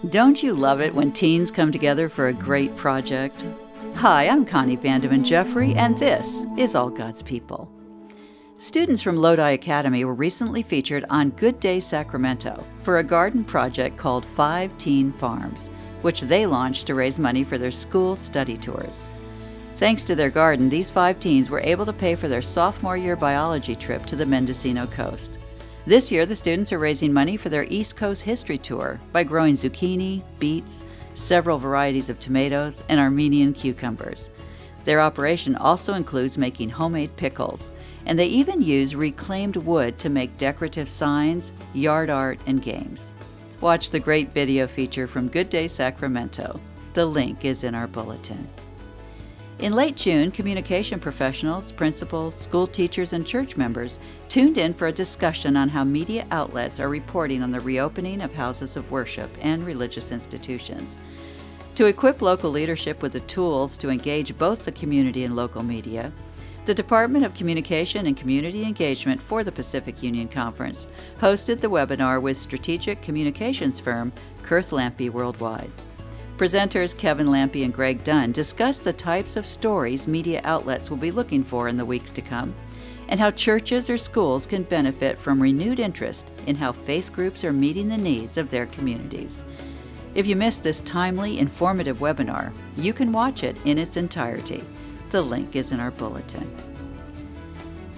Don't you love it when teens come together for a great project? Hi, I'm Connie Vandeman Jeffrey, and this is All God's People. Students from Lodi Academy were recently featured on Good Day Sacramento for a garden project called 5 Teen Farms, which they launched to raise money for their school study tours. Thanks to their garden, these 5 teens were able to pay for their sophomore year biology trip to the Mendocino Coast. This year, the students are raising money for their East Coast history tour by growing zucchini, beets, several varieties of tomatoes, and Armenian cucumbers. Their operation also includes making homemade pickles, and they even use reclaimed wood to make decorative signs, yard art, and games. Watch the great video feature from Good Day Sacramento. The link is in our bulletin. In late June, communication professionals, principals, school teachers, and church members tuned in for a discussion on how media outlets are reporting on the reopening of houses of worship and religious institutions. To equip local leadership with the tools to engage both the community and local media, the Department of Communication and Community Engagement for the Pacific Union Conference hosted the webinar with strategic communications firm Kurth Lampe Worldwide. Presenters Kevin Lampe and Greg Dunn discussed the types of stories media outlets will be looking for in the weeks to come, and how churches or schools can benefit from renewed interest in how faith groups are meeting the needs of their communities. If you missed this timely, informative webinar, you can watch it in its entirety. The link is in our bulletin.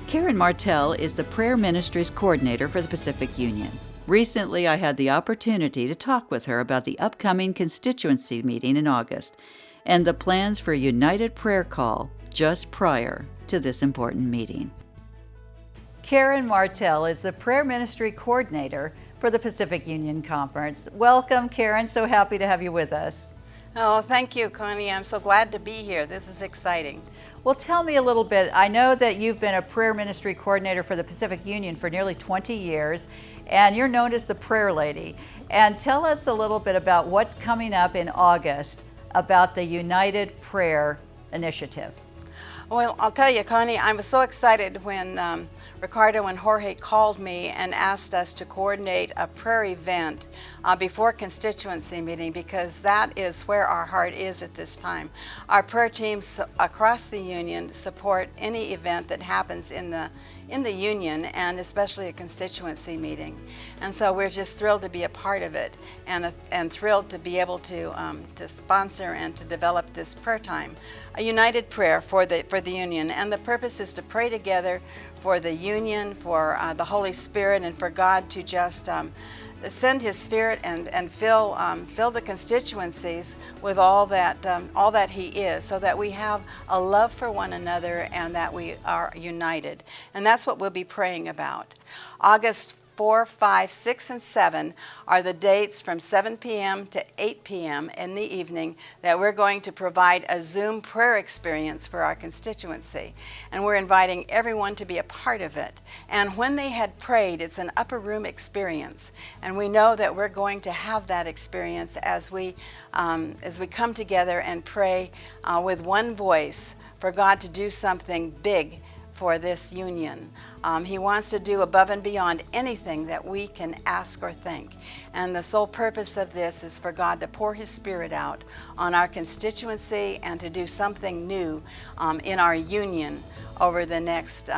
Karen Martell is the Prayer Ministries Coordinator for the Pacific Union. Recently, I had the opportunity to talk with her about the upcoming constituency meeting in August and the plans for a united prayer call just prior to this important meeting. Karen Martell is the Prayer Ministry Coordinator for the Pacific Union Conference. Welcome, Karen. So happy to have you with us. Oh, thank you, Connie. I'm so glad to be here. This is exciting. Well, tell me a little bit. I know that you've been a prayer ministry coordinator for the Pacific Union for nearly 20 years, and you're known as the Prayer Lady. And tell us a little bit about what's coming up in August about the United Prayer Initiative. Well, I'll tell you, Connie, I was so excited when Ricardo and Jorge called me and asked us to coordinate a prayer event before constituency meeting, because that is where our heart is at this time. Our prayer teams across the union support any event that happens in the union, and especially a constituency meeting. And so we're just thrilled to be a part of it, and thrilled to be able to sponsor and to develop this prayer time, a united prayer for the union. And the purpose is to pray together for the union, for the Holy Spirit, and for God to just send His Spirit and fill the constituencies with all that He is, so that we have a love for one another and that we are united. And that's what we'll be praying about. August 4, 5, 6, and 7 are the dates from 7 p.m. to 8 p.m. in the evening that we're going to provide a Zoom prayer experience for our constituency. And we're inviting everyone to be a part of it. And when they had prayed, it's an upper room experience. And we know that we're going to have that experience as we come together and pray with one voice for God to do something big for this union. He wants to do above and beyond anything that we can ask or think. And the sole purpose of this is for God to pour His Spirit out on our constituency and to do something new in our union over the next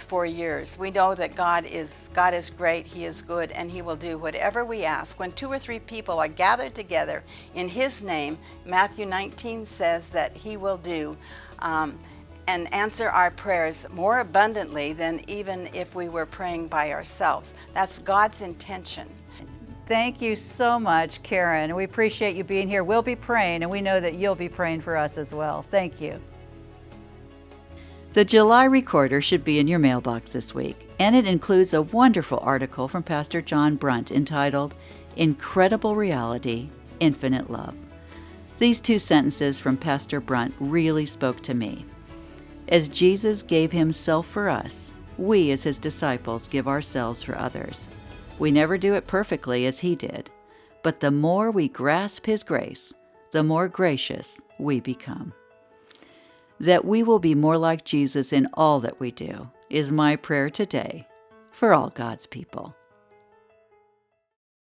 4 years. We know that God is great, He is good, and He will do whatever we ask. When 2 or 3 people are gathered together in His name, Matthew 19 says that He will do and answer our prayers more abundantly than even if we were praying by ourselves. That's God's intention. Thank you so much, Karen. We appreciate you being here. We'll be praying, and we know that you'll be praying for us as well. Thank you. The July Recorder should be in your mailbox this week, and it includes a wonderful article from Pastor John Brunt entitled, "Incredible Reality, Infinite Love." These 2 sentences from Pastor Brunt really spoke to me. As Jesus gave Himself for us, we as His disciples give ourselves for others. We never do it perfectly as He did, but the more we grasp His grace, the more gracious we become. That we will be more like Jesus in all that we do is my prayer today for all God's people.